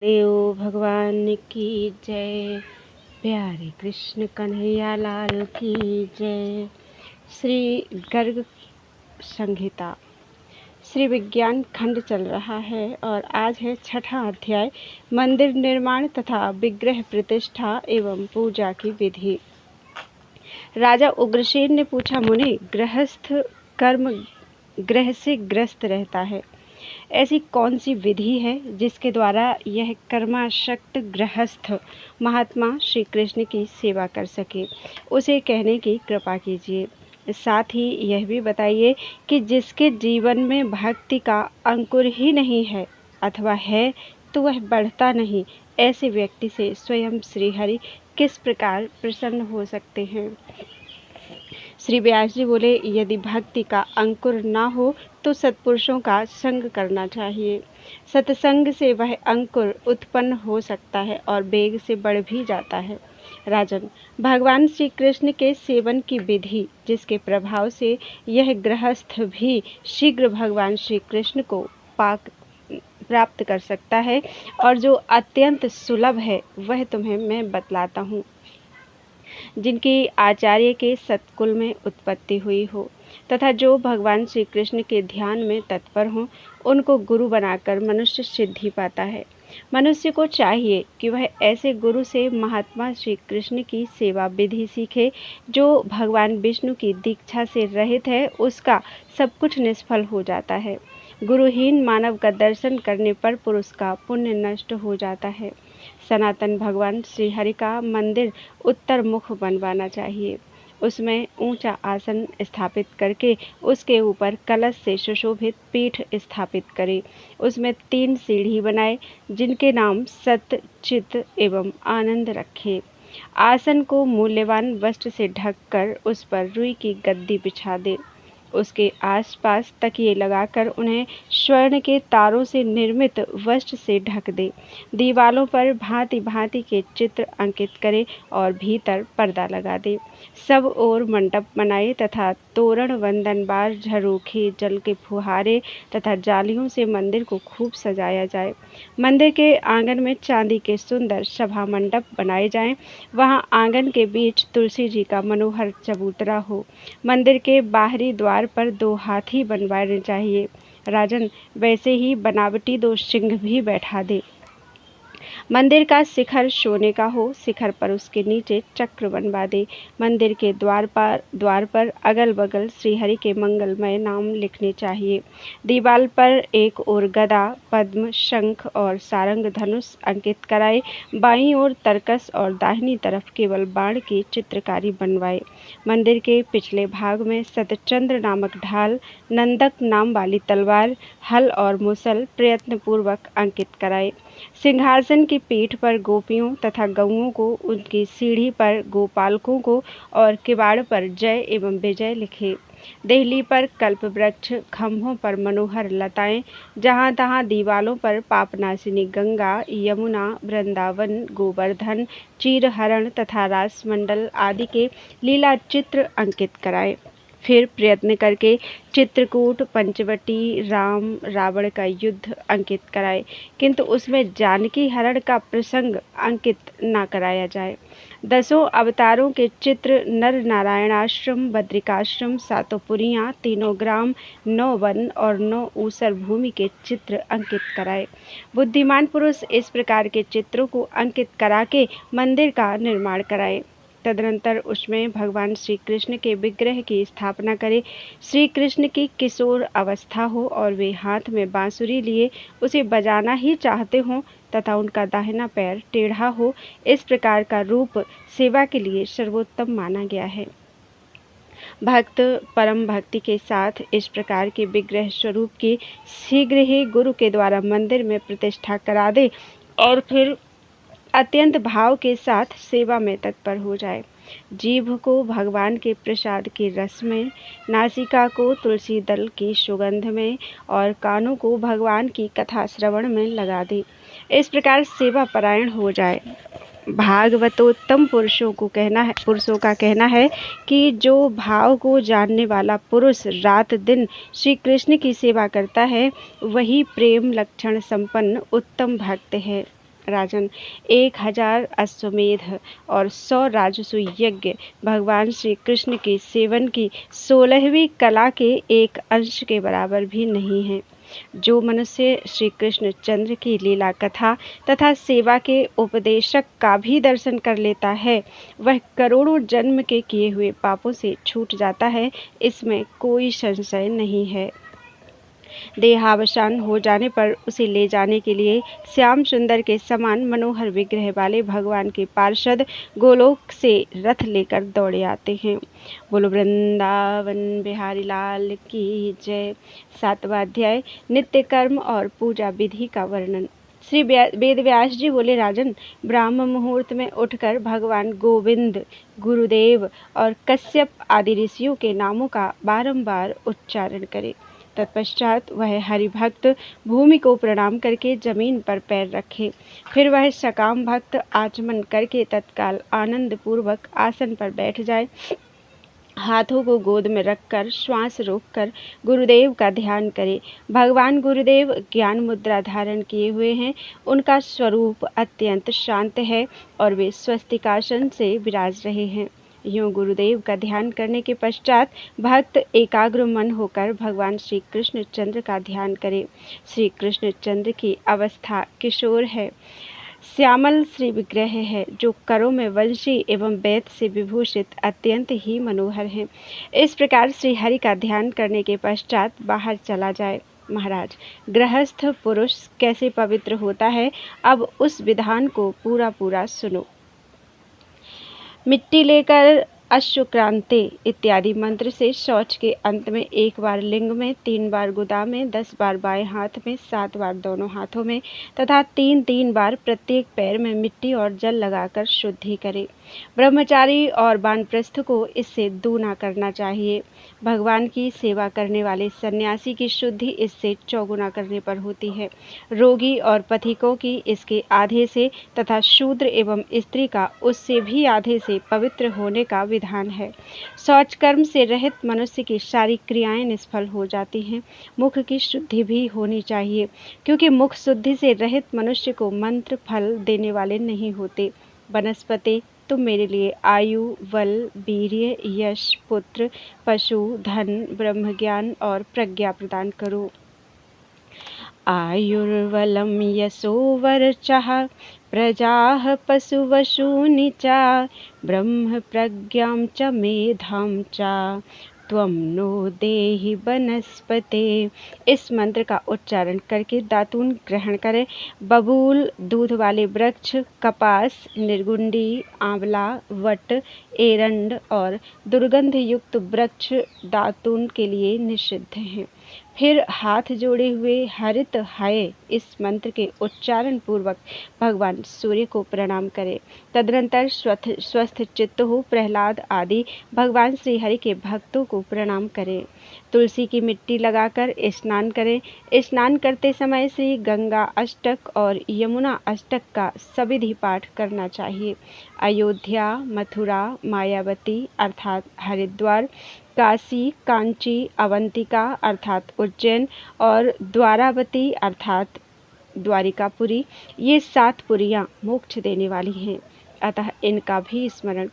देव भगवान की जय। प्यारे कृष्ण कन्हैया लाल की जय। श्री गर्ग संहिता श्री विज्ञान खंड चल रहा है और आज है छठा अध्याय, मंदिर निर्माण तथा विग्रह प्रतिष्ठा एवं पूजा की विधि। राजा उग्रसेन ने पूछा, मुनि, गृहस्थ कर्म ग्रह से ग्रस्त रहता है, ऐसी कौन सी विधि है जिसके द्वारा यह कर्माशक्त गृहस्थ महात्मा श्री कृष्ण की सेवा कर सके? उसे कहने की कृपा कीजिए। साथ ही यह भी बताइए कि जिसके जीवन में भक्ति का अंकुर ही नहीं है अथवा है तो वह बढ़ता नहीं, ऐसे व्यक्ति से स्वयं श्रीहरि किस प्रकार प्रसन्न हो सकते हैं? श्री व्यास जी बोले, यदि भक्ति का अंकुर ना हो तो सत्पुरुषों का संग करना चाहिए। सत्संग से वह अंकुर उत्पन्न हो सकता है और वेग से बढ़ भी जाता है। राजन, भगवान श्री कृष्ण के सेवन की विधि, जिसके प्रभाव से यह गृहस्थ भी शीघ्र भगवान श्री कृष्ण को प्राप्त कर सकता है और जो अत्यंत सुलभ है, वह तुम्हें मैं बतलाता हूँ। जिनकी आचार्य के सत्कुल में उत्पत्ति हुई हो तथा जो भगवान श्री कृष्ण के ध्यान में तत्पर हों, उनको गुरु बनाकर मनुष्य सिद्धि पाता है। मनुष्य को चाहिए कि वह ऐसे गुरु से महात्मा श्री कृष्ण की सेवा विधि सीखे जो भगवान विष्णु की दीक्षा से रहित है। उसका सब कुछ निष्फल हो जाता है। गुरुहीन मानव का दर्शन करने पर पुरुष का पुण्य नष्ट हो जाता है। सनातन भगवान श्री हरि का मंदिर उत्तर मुख बनवाना चाहिए। उसमें ऊंचा आसन स्थापित करके उसके ऊपर कलश से सुशोभित पीठ स्थापित करे। उसमें 3 सीढ़ी बनाए जिनके नाम सत्य, चित्त एवं आनंद रखे। आसन को मूल्यवान वस्त्र से ढककर उस पर रुई की गद्दी बिछा दे। उसके आसपास तकिए लगाकर उन्हें स्वर्ण के तारों से निर्मित वस्त्र से ढक दे। दीवालों पर भांति भांति के चित्र अंकित करे और भीतर पर्दा लगा दे। सब ओर मंडप बनाए तथा तोरण, वंदनबार, झरोखे, जल के फुहारे तथा जालियों से मंदिर को खूब सजाया जाए। मंदिर के आंगन में चांदी के सुंदर सभा मंडप बनाए जाएं। वहां आंगन के बीच तुलसी जी का मनोहर चबूतरा हो। मंदिर के बाहरी द्वार पर 2 हाथी बनवाने चाहिए। राजन, वैसे ही बनावटी 2 सिंह भी बैठा दे। मंदिर का शिखर सोने का हो, शिखर पर उसके नीचे चक्र बनवा दे। मंदिर के द्वार पर अगल बगल श्रीहरि के मंगलमय नाम लिखने चाहिए। दीवार पर एक ओर गदा, पद्म, शंख और सारंग धनुष अंकित कराए। बाईं ओर तरकस और दाहिनी तरफ केवल बाण की चित्रकारी बनवाए। मंदिर के पिछले भाग में सतचंद्र नामक ढाल, नंदक नाम वाली तलवार, हल और मुसल प्रयत्नपूर्वक अंकित कराए। सिंहासन की पीठ पर गोपियों तथा गौओं को, उनकी सीढ़ी पर गोपालकों को और किवाड़ पर जय एवं विजय लिखे। देहली पर कल्प वृक्ष, खंभों पर मनोहर लताएं, जहाँ तहाँ दीवालों पर पापनाशिनी गंगा, यमुना, वृंदावन, गोवर्धन, चीरहरण तथा रासमंडल आदि के लीला चित्र अंकित कराए। फिर प्रयत्न करके चित्रकूट, पंचवटी, राम रावण का युद्ध अंकित कराए, किंतु उसमें जानकी हरण का प्रसंग अंकित न कराया जाए। 10 अवतारों के चित्र, नर नारायणाश्रम, बद्रिकाश्रम, 7 पुरियाँ, 3 ग्राम, 9 वन और 9 ऊसर भूमि के चित्र अंकित कराए। बुद्धिमान पुरुष इस प्रकार के चित्रों को अंकित करा के मंदिर का निर्माण कराए। तदनंतर उसमें भगवान श्री कृष्ण के विग्रह की स्थापना करे। श्री कृष्ण की किशोर अवस्था हो और वे हाथ में बांसुरी लिए उसे बजाना ही चाहते हों तथा उनका दाहिना पैर टेढ़ा हो। इस प्रकार का रूप सेवा के लिए सर्वोत्तम माना गया है। भक्त परम भक्ति के साथ इस प्रकार के विग्रह स्वरूप की शीघ्र ही गुरु के द्वारा मंदिर में प्रतिष्ठा करा दे और फिर अत्यंत भाव के साथ सेवा में तत्पर हो जाए। जीभ को भगवान के प्रसाद के रस में, नासिका को तुलसी दल की सुगंध में और कानों को भगवान की कथा श्रवण में लगा दे। इस प्रकार सेवा परायण हो जाए। भागवतोत्तम पुरुषों का कहना है कि जो भाव को जानने वाला पुरुष रात दिन श्री कृष्ण की सेवा करता है, वही प्रेम लक्षण संपन्न उत्तम भक्त है। राजन, 1000 अश्वमेध और 100 राजसु यज्ञ भगवान श्री कृष्ण के सेवन की 16वीं कला के एक अंश के बराबर भी नहीं है। जो मनुष्य श्री कृष्ण चंद्र की लीला कथा तथा सेवा के उपदेशक का भी दर्शन कर लेता है, वह करोड़ों जन्म के किए हुए पापों से छूट जाता है, इसमें कोई संशय नहीं है। देहावसान हो जाने पर उसे ले जाने के लिए श्याम सुंदर के समान मनोहर विग्रह वाले भगवान के पार्षद गोलोक से रथ लेकर दौड़े आते हैं। बोलो वृंदावन बिहारी लाल की जय। 7वां अध्याय नित्य कर्म और पूजा विधि का वर्णन। श्री वेदव्यास जी बोले, राजन, ब्राह्म मुहूर्त में उठकर भगवान गोविंद, गुरुदेव और कश्यप आदि ऋषियों के नामों का बारंबार उच्चारण करे। तत्पश्चात वह हरिभक्त भूमि को प्रणाम करके जमीन पर पैर रखे। फिर वह सकाम भक्त आचमन करके तत्काल आनंद पूर्वक आसन पर बैठ जाए। हाथों को गोद में रखकर श्वास रोककर गुरुदेव का ध्यान करे। भगवान गुरुदेव ज्ञान मुद्रा धारण किए हुए हैं। उनका स्वरूप अत्यंत शांत है और वे स्वस्तिकासन से विराज रहे हैं। यूँ गुरुदेव का ध्यान करने के पश्चात भक्त एकाग्र मन होकर भगवान श्री कृष्ण चंद्र का ध्यान करे। श्री कृष्ण चंद्र की अवस्था किशोर है, श्यामल श्री विग्रह है, जो करों में वंशी एवं वैद से विभूषित अत्यंत ही मनोहर है। इस प्रकार श्री हरि का ध्यान करने के पश्चात बाहर चला जाए। महाराज, गृहस्थ पुरुष कैसे पवित्र होता है, अब उस विधान को पूरा सुनो। मिट्टी लेकर अश्वक्रांते इत्यादि मंत्र से शौच के अंत में 1 बार लिंग में, 3 बार गुदा में, 10 बार बाएं हाथ में, 7 बार दोनों हाथों में तथा 3-3 बार प्रत्येक पैर में मिट्टी और जल लगाकर शुद्धि करे। ब्रह्मचारी और वानप्रस्थ को इससे दूना करना चाहिए। भगवान की सेवा करने वाले सन्यासी की शुद्धि इससे चौगुना करने पर होती है। रोगी और पथिकों की इसके आधे से तथा शूद्र एवं स्त्री का उससे भी आधे से पवित्र होने का विधान है। शौच कर्म से रहित मनुष्य की सारी क्रियाएं निष्फल हो जाती हैं। मुख की शुद्धि भी होनी चाहिए, क्योंकि मुख शुद्धि से रहित मनुष्य को मंत्र फल देने वाले नहीं होते। वनस्पति, तुम मेरे लिए आयु, बल, वीर्य, यश, पुत्र, पशु, धन, ब्रह्म ज्ञान और प्रज्ञा प्रदान करो। आयुर्बलं यशो वर्चः प्रजाः पशुवशूनि च ब्रह्म प्रज्ञां च मेधां च त्वं नो देहि वनस्पते। इस मंत्र का उच्चारण करके दातून ग्रहण करें। बबूल, दूध वाले वृक्ष, कपास, निर्गुंडी, आंवला, वट, एरंड और दुर्गंध युक्त वृक्ष दातून के लिए निषिद्ध हैं। फिर हाथ जोड़े हुए हरित हय इस मंत्र के उच्चारण पूर्वक भगवान सूर्य को प्रणाम करें। तदनंतर स्वस्थ चित्त हो प्रहलाद आदि भगवान श्री हरि के भक्तों को प्रणाम करें। तुलसी की मिट्टी लगाकर स्नान करें। स्नान करते समय श्री गंगा अष्टक और यमुना अष्टक का सविधि पाठ करना चाहिए। अयोध्या, मथुरा, मायावती अर्थात हरिद्वार, काशी, कांची, अवंतिका अर्थात उज्जैन और द्वारावती अर्थात द्वारिकापुरी, ये 7 पुरियां मोक्ष देने वाली हैं, अतः इनका भी स्मरण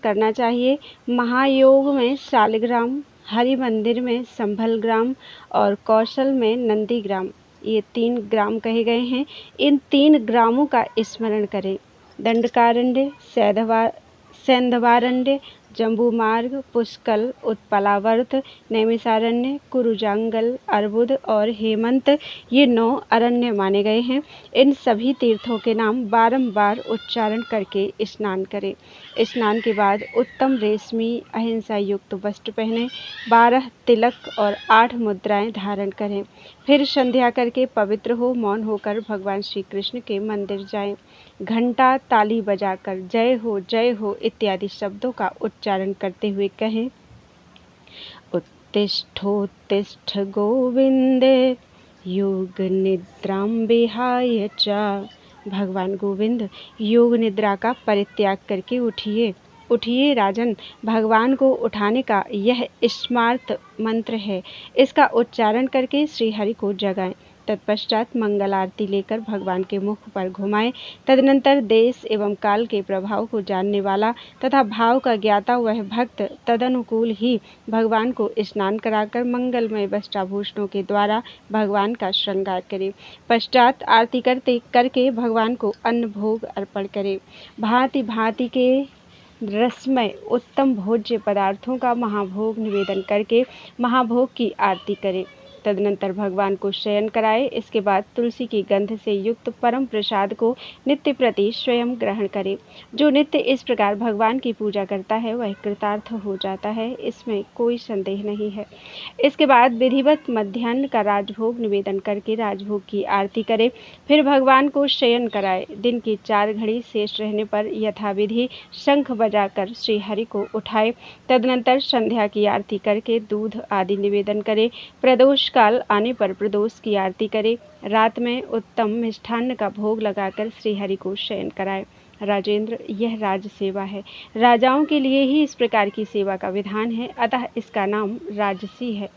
करना चाहिए। महायोग में शालिग्राम, हरि मंदिर में संभलग्राम और कौशल में नंदीग्राम, ये 3 ग्राम कहे गए हैं। इन 3 ग्रामों का स्मरण करें। दंडकारण्य, सैंधवारण्य, जम्बूमार्ग, पुष्कल, उत्पलावर्त, नैमिषारण्य, कुरुजांगल, अर्बुद और हेमंत, ये 9 अरण्य माने गए हैं। इन सभी तीर्थों के नाम बारंबार उच्चारण करके स्नान करें। स्नान के बाद उत्तम रेशमी अहिंसा युक्त वस्त्र पहने, 12 तिलक और 8 मुद्राएं धारण करें। फिर संध्या करके पवित्र हो मौन होकर भगवान श्री कृष्ण के मंदिर जाएं। घंटा ताली बजाकर जय हो इत्यादि शब्दों का उच्चारण करते हुए कहें, उत्तिष्ठोत्तिष्ठ गोविंद योग निद्रां विहाय च। भगवान गोविंद योग निद्रा का परित्याग करके उठिए उठिए राजन, भगवान को उठाने का यह स्मार्त मंत्र है। इसका उच्चारण करके श्री हरि को जगाएं। तत्पश्चात मंगल आरती लेकर भगवान के मुख पर घुमाएं। तदनंतर देश एवं काल के प्रभाव को जानने वाला तथा भाव का ज्ञाता वह भक्त तदनुकूल ही भगवान को स्नान कराकर मंगलमय वस्त्राभूषणों के द्वारा भगवान का श्रृंगार करे। पश्चात आरती करके भगवान को अन्न भोग अर्पण करे। भांति भांति के रसमय उत्तम भोज्य पदार्थों का महाभोग निवेदन करके महाभोग की आरती करे। तदनंतर भगवान को शयन कराए। इसके बाद तुलसी की गंध से युक्त परम प्रसाद को नित्य प्रति स्वयं ग्रहण करे। जो नित्य इस प्रकार भगवान की पूजा करता है वह कृतार्थ हो जाता है, इसमें कोई संदेह नहीं है। इसके बाद विधिवत मध्याह्न का राजभोग निवेदन करके राजभोग की आरती करे। फिर भगवान को शयन कराए। दिन की 4 घड़ी शेष रहने पर यथाविधि शंख बजाकर श्री हरि को उठाए। तदनंतर संध्या की आरती करके दूध आदि निवेदन करे। प्रदोष काल आने पर प्रदोष की आरती करे। रात में उत्तम मिष्ठान्न का भोग लगाकर श्री हरि को शयन कराए। राजेंद्र, यह राज सेवा है। राजाओं के लिए ही इस प्रकार की सेवा का विधान है, अतः इसका नाम राजसी है।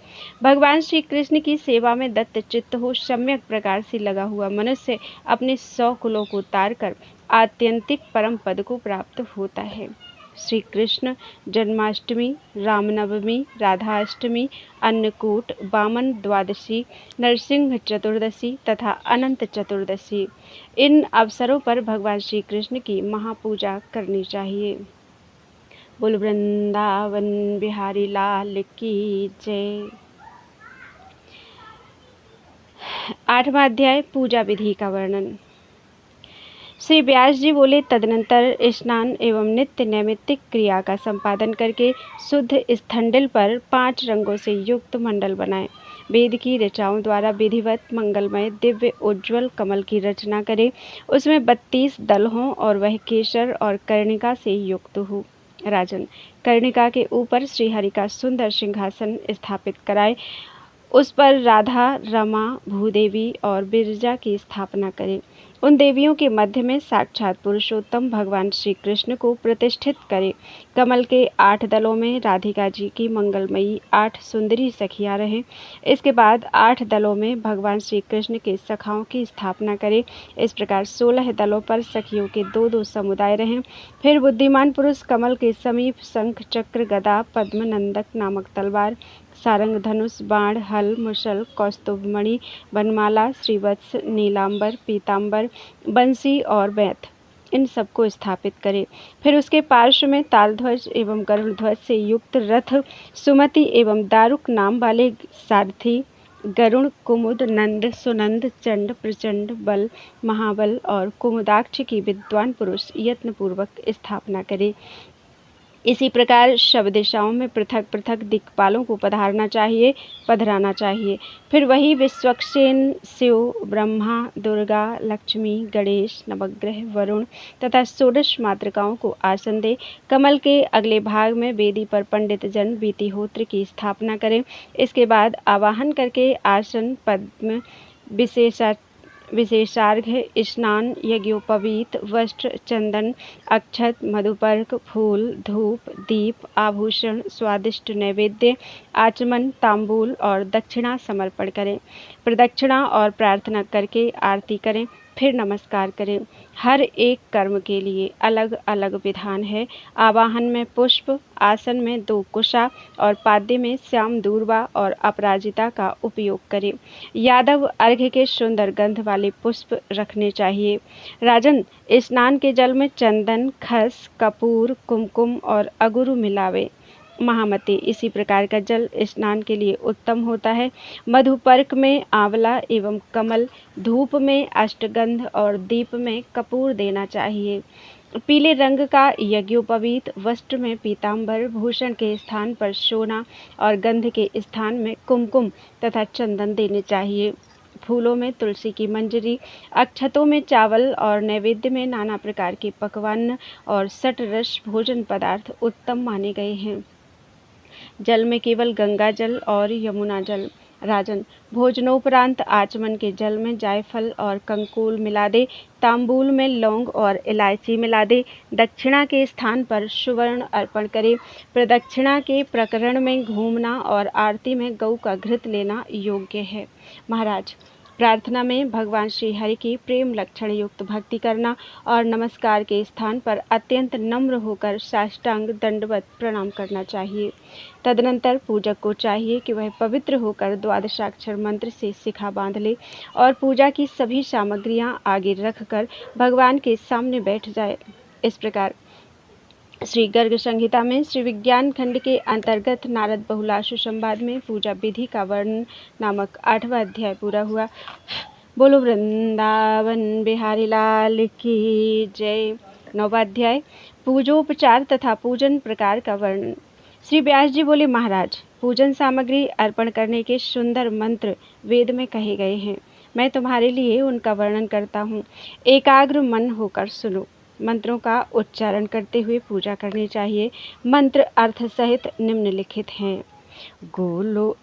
भगवान श्री कृष्ण की सेवा में दत्त चित्त हो सम्यक प्रकार से लगा हुआ मनुष्य अपने 100 कुलों को तार कर आत्यंतिक परम पद को प्राप्त होता है। श्री कृष्ण जन्माष्टमी, रामनवमी, राधाष्टमी, अन्नकूट, वामन द्वादशी, नरसिंह चतुर्दशी तथा अनंत चतुर्दशी, इन अवसरों पर भगवान श्री कृष्ण की महापूजा करनी चाहिए। बोल वृंदावन बिहारी लाल की जय। 8वां अध्याय पूजा विधि का वर्णन। श्री व्यास जी बोले, तदनंतर स्नान एवं नित्य नैमित्तिक क्रिया का संपादन करके शुद्ध स्थंडिल पर 5 रंगों से युक्त मंडल बनाएं। वेद की ऋचाओं द्वारा विधिवत मंगलमय दिव्य उज्ज्वल कमल की रचना करें। उसमें 32 दल हों और वह केसर और कर्णिका से युक्त हो। राजन, कर्णिका के ऊपर श्रीहरि का सुंदर सिंहासन स्थापित कराए। उस पर राधा, रमा, भूदेवी और बिरजा की स्थापना करें। उन देवियों के मध्य में साक्षात पुरुषोत्तम भगवान श्री कृष्ण को प्रतिष्ठित करें। कमल के 8 दलों में राधिका जी की मंगलमयी 8 सुंदरी सखियां रहें। इसके बाद 8 दलों में भगवान श्री कृष्ण के सखाओं की स्थापना करें। इस प्रकार 16 दलों पर सखियों के 2-2 समुदाय रहें। फिर बुद्धिमान पुरुष कमल के समीप शंख, चक्र, गदा, पद्म, नंदक नामक तलवार, सारंग, धनुष, बाण, हल, मुसल, कौस्तुभमणि, वनमाला, श्रीवत्स, नीलांबर, पीतांबर, बंसी और बैत, इन सबको स्थापित करें। फिर उसके पार्श्व में तालध्वज एवं गरुड़ ध्वज से युक्त रथ, सुमति एवं दारुक नाम वाले सारथी, गरुण, कुमुद, नंद, सुनंद, चंड, प्रचंड, बल, महाबल और कुमुदाक्ष की विद्वान पुरुष यत्नपूर्वक स्थापना करें। इसी प्रकार शव दिशाओं में पृथक पृथक दिक्पालों को पधराना चाहिए। फिर वही विश्वक्सेन, शिव, ब्रह्मा, दुर्गा, लक्ष्मी, गणेश, नवग्रह, वरुण तथा 16 मातृकाओं को आसन दे। कमल के अगले भाग में वेदी पर पंडित जन वीतिहोत्र की स्थापना करें। इसके बाद आवाहन करके आसन, पद्म, विशेषार्घ्य, स्नान, यज्ञोपवीत, वस्त्र, चंदन, अक्षत, मधुपर्क, फूल, धूप, दीप, आभूषण, स्वादिष्ट नैवेद्य, आचमन, तांबूल और दक्षिणा समर्पण करें। प्रदक्षिणा और प्रार्थना करके आरती करें, फिर नमस्कार करें। हर एक कर्म के लिए अलग अलग विधान है। आवाहन में पुष्प, आसन में 2 कुशा और पाद्य में श्याम दूर्वा और अपराजिता का उपयोग करें। यादव अर्घ्य के सुंदर गंध वाले पुष्प रखने चाहिए। राजन, स्नान के जल में चंदन, खस, कपूर, कुमकुम और अगुरु मिलावे। महामते, इसी प्रकार का जल स्नान के लिए उत्तम होता है। मधुपर्क में आंवला एवं कमल, धूप में अष्टगंध और दीप में कपूर देना चाहिए। पीले रंग का यज्ञोपवीत वस्त्र में पीतांबर, भूषण के स्थान पर सोना और गंध के स्थान में कुमकुम तथा चंदन देने चाहिए। फूलों में तुलसी की मंजरी, अक्षतों में चावल और नैवेद्य में नाना प्रकार के पकवान और सटरस भोजन पदार्थ उत्तम माने गए हैं। जल में केवल गंगा जल और यमुना जल, राजन, भोजनोपरांत आचमन के जल में जायफल और कंकुल मिला दे, तांबूल में लौंग और इलायची मिला दे, दक्षिणा के स्थान पर सुवर्ण अर्पण करे। प्रदक्षिणा के प्रकरण में घूमना और आरती में गऊ का घृत लेना योग्य है। महाराज, प्रार्थना में भगवान श्री हरि की प्रेम लक्षण युक्त भक्ति करना और नमस्कार के स्थान पर अत्यंत नम्र होकर साष्टांग दंडवत प्रणाम करना चाहिए। तदनंतर पूजक को चाहिए कि वह पवित्र होकर द्वादशाक्षर मंत्र से शिखा बांध ले और पूजा की सभी सामग्रियां आगे रखकर भगवान के सामने बैठ जाए। इस प्रकार श्री गर्ग संहिता में श्री विज्ञान खंड के अंतर्गत नारद बहुलाशु संवाद में पूजा विधि का वर्णन नामक 8वां अध्याय पूरा हुआ। बोलो वृंदावन बिहारी लाल की जय। 9वां अध्याय पूजोपचार तथा पूजन प्रकार का वर्णन। श्री व्यास जी बोले, महाराज, पूजन सामग्री अर्पण करने के सुंदर मंत्र वेद में कहे गए हैं। मैं तुम्हारे लिए उनका वर्णन करता हूँ। एकाग्र मन होकर सुनो। मंत्रों का उच्चारण करते हुए पूजा करनी चाहिए। मंत्र अर्थ सहित निम्नलिखित हैं।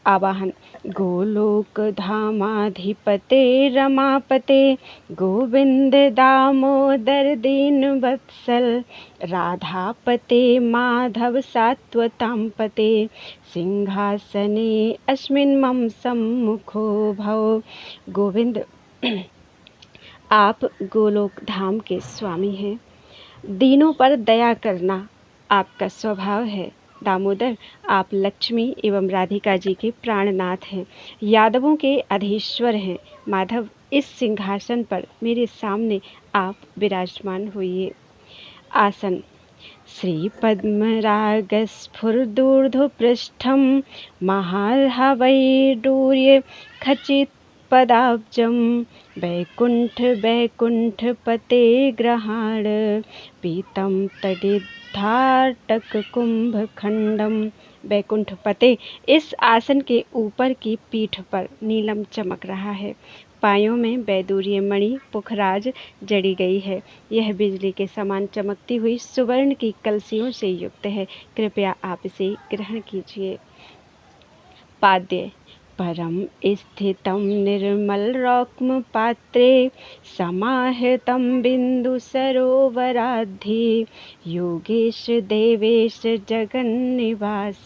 आवाहन। गोलोक धामाधिपते रमापते गोविंद दामोदर दीन वत्सल राधापते माधव सात्वतांपते सिंहासने अस्मिन् मम सम्मुखो भव। गोविंद, आप गोलोक धाम के स्वामी हैं। दीनों पर दया करना आपका स्वभाव है। दामोदर, आप लक्ष्मी एवं राधिका जी के प्राणनाथ हैं। यादवों के अधीश्वर हैं। माधव, इस सिंहासन पर मेरे सामने आप विराजमान होइए। आसन। श्री पद्मरागस्फुरदूर्ध्वपृष्ठं महार्हवैडूर्य खचित पदाब्जं वैकुंठपते ग्रहाण पीतं तडिद्धाटककुंभखंडम। वैकुंठपते, इस आसन के ऊपर की पीठ पर नीलम चमक रहा है। पायों में वैदूर्य मणि पुखराज जड़ी गई है। यह बिजली के समान चमकती हुई सुवर्ण की कलसियों से युक्त है। कृपया आप इसे ग्रहण कीजिए। पाद्य। परम स्थितं निर्मल रौक्म पात्रे समाहृतं बिंदु सरोवराद्धि योगेश देवेश जगन्निवास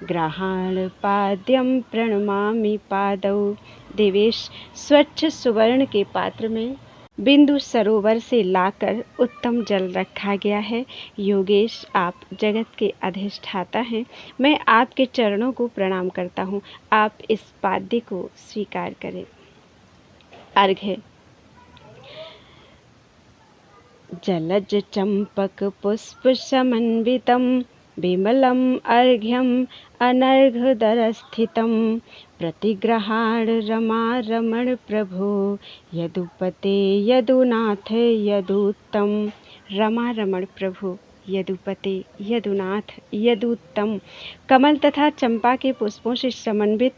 ग्रहाण पाद्यम प्रणमामि पादौ। देवेश, स्वच्छ सुवर्ण के पात्र में बिंदु सरोवर से लाकर उत्तम जल रखा गया है। योगेश, आप जगत के अधिष्ठाता हैं। मैं आपके चरणों को प्रणाम करता हूँ। आप इस पाद्य को स्वीकार करें। अर्घ्य। जलज चंपक पुष्प समन्वितं विमलम अर्घ्यम अनर्घदरस्थितं प्रतिग्रहाण रमा रमण प्रभो यदुपते यदुनाथ यदुत्तम। रमा रमण प्रभु, यदुपते, यदुनाथ, यदुत्तम। कमल तथा चंपा के पुष्पों से समन्वित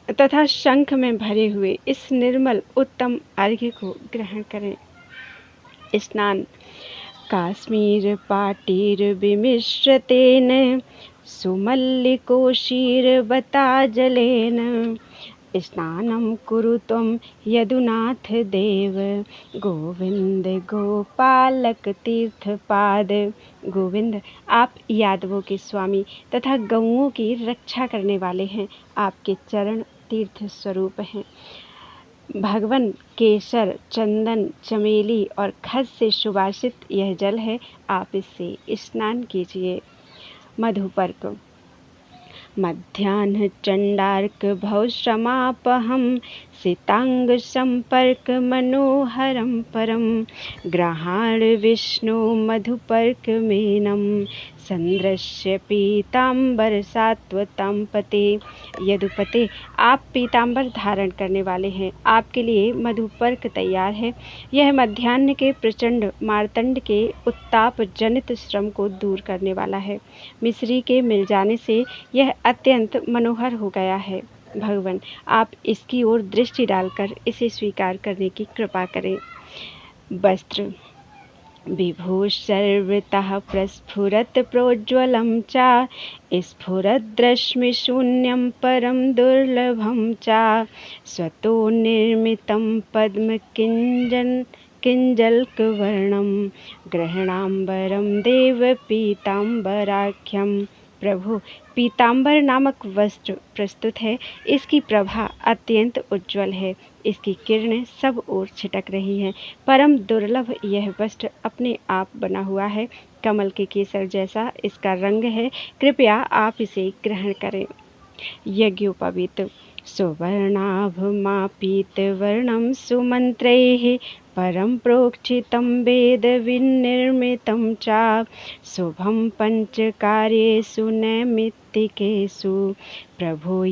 तथा शंख में भरे हुए इस निर्मल उत्तम अर्घ्य को ग्रहण करें। स्नान। काश्मीर पाटीर विमिश्रतेन सुमल्लिकोशीरवताजलेन स्नानं कुरु त्वं यदुनाथ देव गोविंद गोपालक तीर्थपाद। गोविंद, आप यादवों के स्वामी तथा गौओं की रक्षा करने वाले हैं। आपके चरण तीर्थ स्वरूप हैं। भगवन, केसर, चंदन, चमेली और खस से सुवासित यह जल है। आप इससे स्नान कीजिए। मधुपर्क। मध्याह्न चंडार्क भवश्रमापहं सितांग संपर्क मनोहरं परम ग्रहाण विष्णु मधुपर्क मेनम संदृश्य पीतांबर सात्वतांपते। यदुपते, आप पीतांबर धारण करने वाले हैं। आपके लिए मधुपर्क तैयार है। यह मध्याह्न के प्रचंड मार्तंड के उत्ताप जनित श्रम को दूर करने वाला है। मिश्री के मिल जाने से यह अत्यंत मनोहर हो गया है। भगवान, आप इसकी ओर दृष्टि डालकर इसे स्वीकार करने की कृपा करें। वस्त्र। विभुः सर्वतः प्रस्फुरत् प्रोज्ज्वलं च स्फुरद्रश्मिशून्यं परं दुर्लभं च स्वतो निर्मितं किञ्जल्कवर्णं ग्रहणाम्बरं देवपीताम्बराख्यं। प्रभु, पीताम्बर नामक वस्त्र प्रस्तुत है। इसकी प्रभा अत्यंत उज्ज्वल है। इसकी किरणें सब ओर छिटक रही हैं। परम दुर्लभ यह वस्त्र अपने आप बना हुआ है। कमल के केसर जैसा इसका रंग है। कृपया आप इसे ग्रहण करें। यज्ञोपवीत। सुवर्णाभमापीतवर्णं सुमन्त्रैः परं प्रोक्षितं वेदविनिर्मितं च शुभं पञ्चकार्येषु नैमित्तिकेषु प्रभो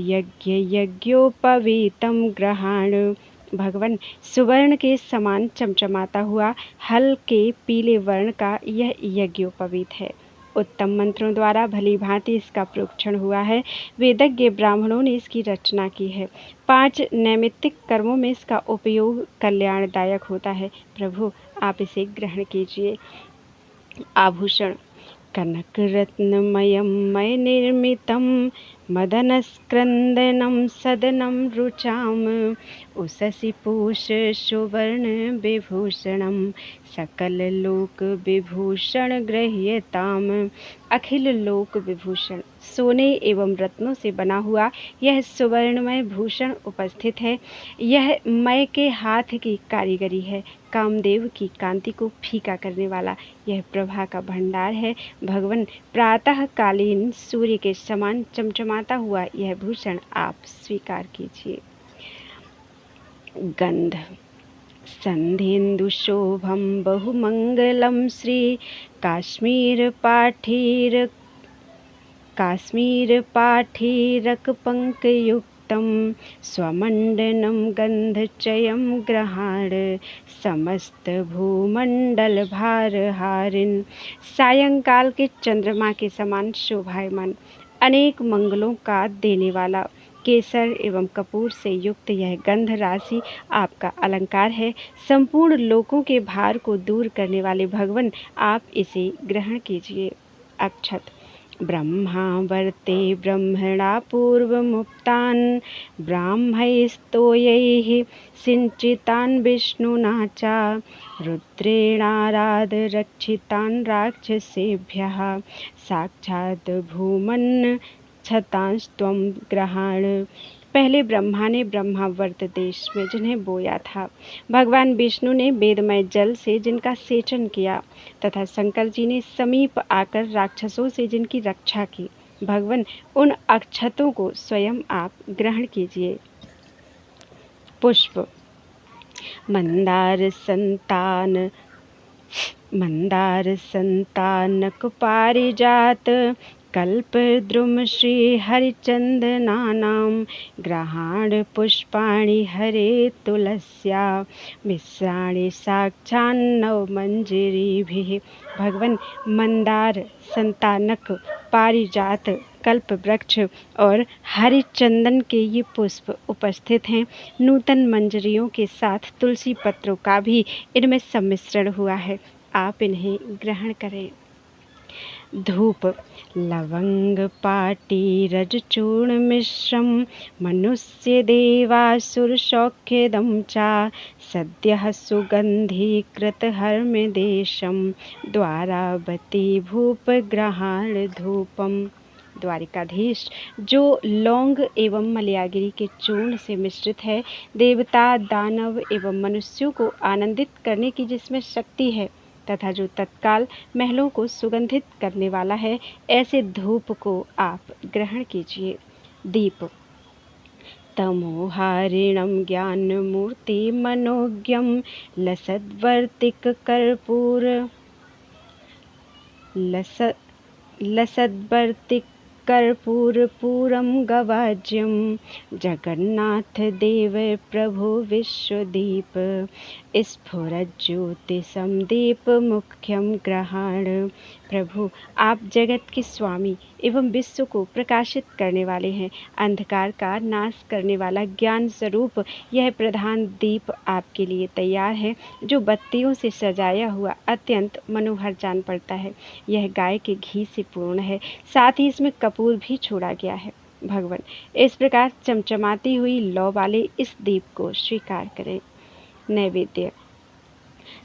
यज्ञोपवीतं ग्रहाण। भगवान, सुवर्ण के समान चमचमाता हुआ हल्के पीले वर्ण का यह यज्ञोपवीत है। उत्तम मंत्रों द्वारा भली भांति इसका प्रोक्षण हुआ है। वेदज्ञ ब्राह्मणों ने इसकी रचना की है। 5 नैमित्तिक कर्मों में इसका उपयोग कल्याणदायक होता है। प्रभु, आप इसे ग्रहण कीजिए। आभूषण। कनकरत्नमयं मय निर्मितं मदनस्क्रन्दनं सदनं रुचाम् उषसीपूष सुवर्णविभूषणं सकललोकविभूषण गृह्यताम्। अखिल लोक विभूषण सोने एवं रत्नों से बना हुआ यह सुवर्णमय भूषण उपस्थित है। यह मय के हाथ की कारीगरी है। कामदेव की कांति को फीका करने वाला यह प्रभा का भंडार है। भगवान, प्रातःकालीन सूर्य के समान चमचमाता हुआ यह भूषण आप स्वीकार कीजिए। गंध। संधेन्दुशोभं बहुमंगलं श्री काश्मीरपाठीरकपङ्कयुक्तं स्वमण्डनं गन्धचयं ग्रहाण समस्तभूमण्डलभारहारिन्। सायंकाल के चंद्रमा के समान शोभायमान, अनेक मंगलों का देने वाला, केसर एवं कपूर से युक्त यह गंध राशि आपका अलंकार है। संपूर्ण लोकों के भार को दूर करने वाले भगवान, आप इसे ग्रहण कीजिए। अक्षत। ब्रह्मावर्ते ब्रह्मणा पूर्वमुक्तान् ब्राह्मैस्तोयैः सिञ्चितान् विष्णुना च रुद्रेणाराध रक्षितान् राक्षसेभ्यः साक्षात् भूमन् छतांस्त्वं ग्रहाण। पहले ब्रह्मा ने ब्रह्मावर्त देश में जिन्हें बोया था, भगवान विष्णु ने वेदमय जल से जिनका सेचन किया तथा शंकर जी ने समीप आकर राक्षसों से जिनकी रक्षा की, भगवान उन अक्षतों को स्वयं आप ग्रहण कीजिए। पुष्प। मंदार संतानक पारिजात कल्पद्रुम श्री हरिचंदनानां ग्रहाण पुष्पाणि हरे तुलस्या मिश्राणि साक्षान्नवमंजरीभिः। भगवान, मंदार, संतानक, पारिजात, कल्प वृक्ष और हरिचंदन के ये पुष्प उपस्थित हैं। नूतन मंजरियों के साथ तुलसी पत्रों का भी इनमें सम्मिश्रण हुआ है। आप इन्हें ग्रहण करें। धूप। लवंग पाटीरज चूर्ण मिश्रम मनुष्य देवासुर सौख्यदं च सद्यः सुगंधीकृत हर्मदेशम द्वारावती भूप ग्रहाण धूपम। द्वारिकाधीश, जो लौंग एवं मलयागिरी के चूर्ण से मिश्रित है, देवता, दानव एवं मनुष्यों को आनंदित करने की जिसमें शक्ति है तथा जो तत्काल महलों को सुगंधित करने वाला है, ऐसे धूप को आप ग्रहण कीजिए। दीप। तमोहारिणं ज्ञानमूर्ति मनोज्ञं लसद्वर्तिक कर्पूर लसद्वर्तिक कर्पूरपूरं गवाज्यं जगन्नाथ देव प्रभु विश्वदीप स्फुरज्योतिषं दीपमुख्यं ग्रहाण। प्रभु, आप जगत के स्वामी एवं विश्व को प्रकाशित करने वाले हैं। अंधकार का नाश करने वाला ज्ञान स्वरूप यह प्रधान दीप आपके लिए तैयार है, जो बत्तियों से सजाया हुआ अत्यंत मनोहर जान पड़ता है। यह गाय के घी से पूर्ण है, साथ ही इसमें कपूर भी छोड़ा गया है। भगवान, इस प्रकार चमचमाती हुई लौ वाले इस दीप को स्वीकार करें। नैवेद्य।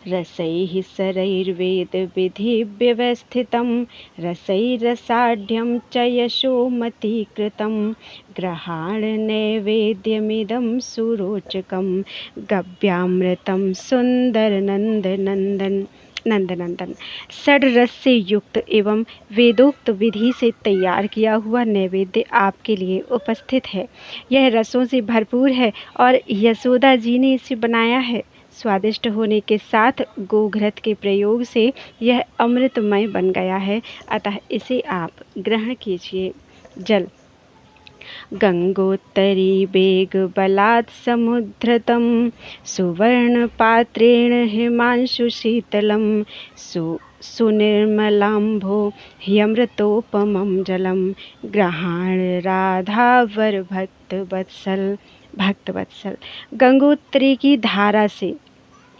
रसैः सरैर्वेद विधि व्यवस्थितं रसैरसाढ्यं च यशोमतीकृतं ग्रहाण नैवेद्यमिदं सुरोचकं गव्यामृतं सुंदरनंदनंदन नंदनंदन। षड रस से युक्त एवं वेदोक्त विधि से तैयार किया हुआ नैवेद्य आपके लिए उपस्थित है। यह रसों से भरपूर है और यशोदा जी ने इसे बनाया है। स्वादिष्ट होने के साथ गोघृत के प्रयोग से यह अमृतमय बन गया है, अतः इसे आप ग्रहण कीजिए। जल। गंगोत्तरी वेग बलात् समुद्धृतं सुवर्णपात्रेण हिमांशु शीतलं सुनिर्मलाम्भो ह्यमृतोपमं जलं ग्रहाण राधावर भक्तवत्सल। गंगोत्री की धारा से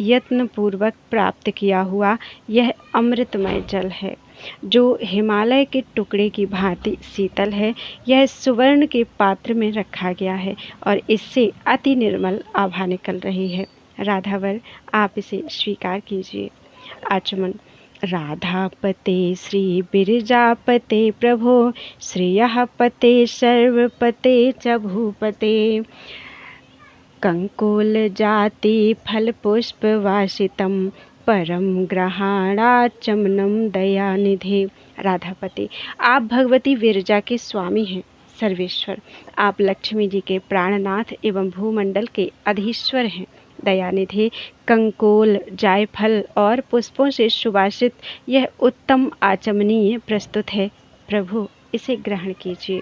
यत्नपूर्वक प्राप्त किया हुआ यह अमृतमय जल है, जो हिमालय के टुकड़े की भांति शीतल है। यह सुवर्ण के पात्र में रखा गया है और इससे अति निर्मल आभा निकल रही है। राधावर, आप इसे स्वीकार कीजिए। आचमन। राधापते श्री बिरजापते प्रभो श्रेयः पते सर्वपते च भूपते कंकोल जाति फल पुष्प वासितम परम ग्रहाणाचमनम दयानिधे। राधापति, आप भगवती विरजा के स्वामी हैं। सर्वेश्वर, आप लक्ष्मी जी के प्राणनाथ एवं भूमंडल के अधीश्वर हैं। दयानिधे, कंकोल, जायफल और पुष्पों से सुवासित यह उत्तम आचमनीय प्रस्तुत है। प्रभु, इसे ग्रहण कीजिए।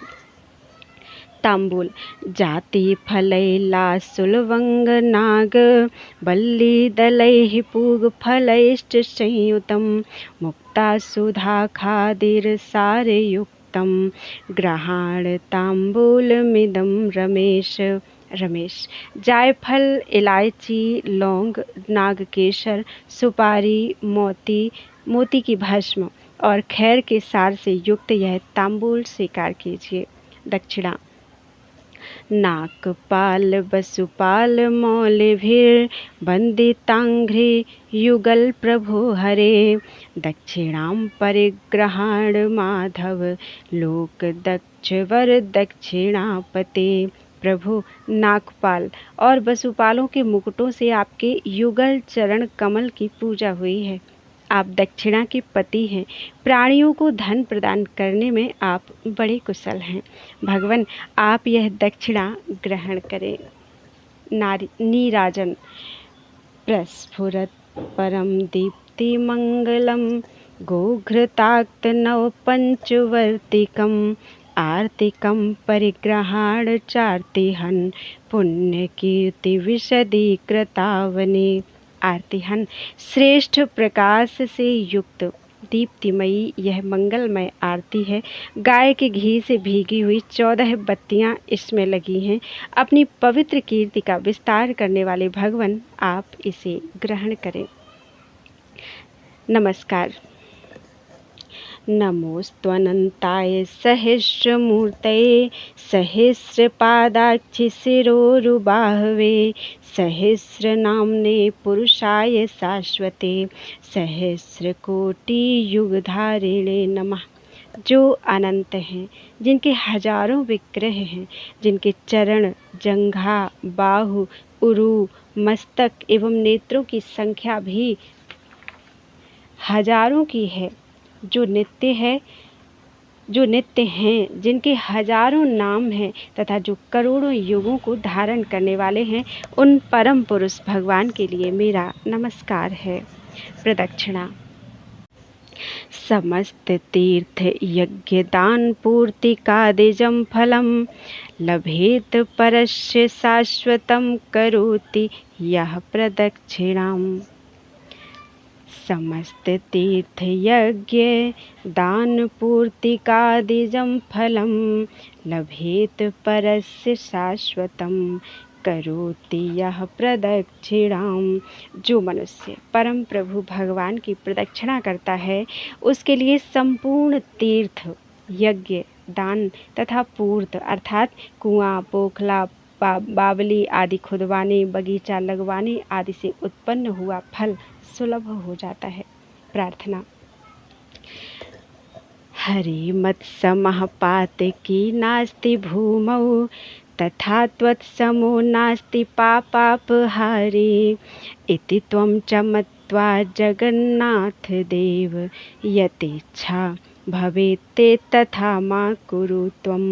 तांबूल। जाति फलैलासुलवंग नाग बल्ली दलैः पूग फलैश्च संयुतं मुक्ता सुधा खादिर सारयुक्तं ग्रहाण तांबूलमिदं रमेश। जायफल, इलायची, लौंग, नागकेशर, सुपारी, मोती की भस्म और खैर के सार से युक्त यह तांबूल स्वीकार कीजिए। दक्षिणा। नागपाल वसुपाल मौलिभिर्वन्दिताङ्घ्रि युगल प्रभु हरे दक्षिणां परिग्रहाण माधव लोक दक्षवर दक्षिणापते। प्रभु, नागपाल और वसुपालों के मुकुटों से आपके युगल चरण कमल की पूजा हुई है। आप दक्षिणा के पति हैं। प्राणियों को धन प्रदान करने में आप बड़े कुशल हैं। भगवान, आप यह दक्षिणा ग्रहण करें। नीराजन। प्रस्फुरत परम दीप्ति मंगलम गोघृताक्त नव पंचवर्तिकम आर्तिकम परिग्रहाण चार्तिहन पुण्य कीर्ति विशदीकृतावने। आरतिहन, श्रेष्ठ प्रकाश से युक्त दीप्तिमयी यह मंगलमय आरती है। गाय के घी से भीगी हुई 14 बत्तियां इसमें लगी हैं। अपनी पवित्र कीर्ति का विस्तार करने वाले भगवान, आप इसे ग्रहण करें। नमस्कार। नमोस्त्वनंताय सहस्रमूर्तये सहस्रपादाक्षि शिरोरुबाहवे सहस्रनाम्ने पुरुषाय शाश्वते सहस्रकोटियुगधारिणे नमः। जो अनंत हैं, जिनके हजारों विग्रह हैं, जिनके चरण, जंघा, बाहु, उरु, मस्तक एवं नेत्रों की संख्या भी हजारों की है, जो नित्य हैं, जिनके हजारों नाम हैं तथा जो करोड़ों युगों को धारण करने वाले हैं, उन परम पुरुष भगवान के लिए मेरा नमस्कार है। प्रदक्षिणा। समस्त तीर्थ यज्ञ दान पूर्ति कादिजं फलम लभेत परस्य शाश्वतं करोति यः प्रदक्षिणाम्। समस्त तीर्थ यज्ञ दान पूर्तिकादिजं फलं लभेत परस्य शाश्वतं करोति यह प्रदक्षिणाम। जो मनुष्य परम प्रभु भगवान की प्रदक्षिणा करता है उसके लिए संपूर्ण तीर्थ यज्ञ दान तथा पूर्त अर्थात कुआं पोखला बावली आदि खुदवाने बगीचा लगवाने आदि से उत्पन्न हुआ फल सुलभ हो जाता है। प्रार्थना। हरि मत्समः पातकी नास्ति भूमौ तथा त्वत्समो नास्ति पापापहारी इति त्वं च मत्वा जगन्नाथ देव यतेच्छा भवेत्ते तथा मा कुरु त्वं।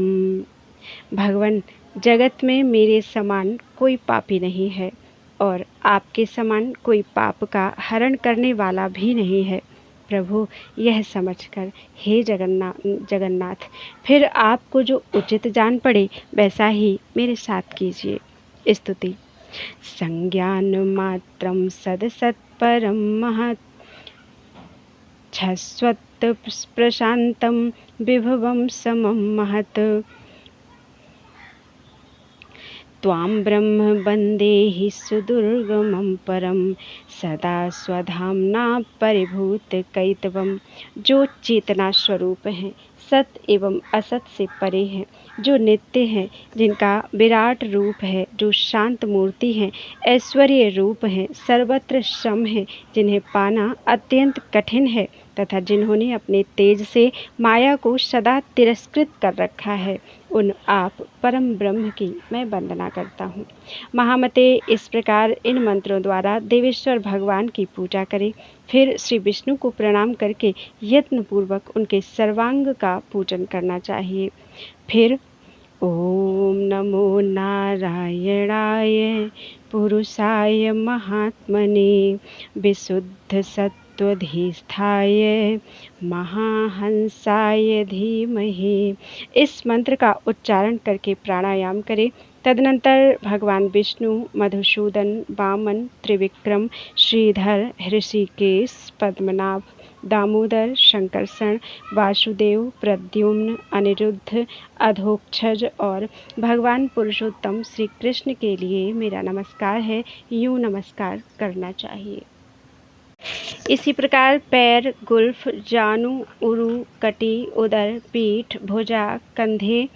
भगवान, जगत में मेरे समान कोई पापी नहीं है और आपके समान कोई पाप का हरण करने वाला भी नहीं है। प्रभु, यह समझकर हे जगन्नाथ फिर आपको जो उचित जान पड़े वैसा ही मेरे साथ कीजिए। स्तुति। संज्ञान मात्रम सदसत्परम महत् छस्वत् प्रशांतम विभवम समम महत् त्वां ब्रह्म वन्दे हि सुदुर्गमं परम सदा स्वधाम्ना परिभूत कैतवम। जो चेतना स्वरूप हैं, सत एवं असत से परे हैं, जो नित्य हैं, जिनका विराट रूप है, जो शांत मूर्ति हैं, ऐश्वर्य रूप हैं, सर्वत्र सम है, जिन्हें पाना अत्यंत कठिन है तथा जिन्होंने अपने तेज से माया को सदा तिरस्कृत कर रखा है, उन आप परम ब्रह्म की मैं वंदना करता हूँ। महामते, इस प्रकार इन मंत्रों द्वारा देवेश्वर भगवान की पूजा करें। फिर श्री विष्णु को प्रणाम करके यत्नपूर्वक उनके सर्वांग का पूजन करना चाहिए। फिर ओम नमो नारायणाय पुरुषाय महात्मने विशुद्ध सत्वधिष्ठाय महाहंसाय धीमहि। इस मंत्र का उच्चारण करके प्राणायाम करें। तदनंतर भगवान विष्णु, मधुसूदन, वामन, त्रिविक्रम, श्रीधर, ऋषिकेश, पद्मनाभ, दामोदर, शंकरषण, वासुदेव, प्रद्युम्न, अनिरुद्ध, अधोक्षज और भगवान पुरुषोत्तम श्री कृष्ण के लिए मेरा नमस्कार है, यूँ नमस्कार करना चाहिए। इसी प्रकार पैर, गुल्फ, जानु, उरु, कटी, उदर, पीठ, भुजा, कंधे,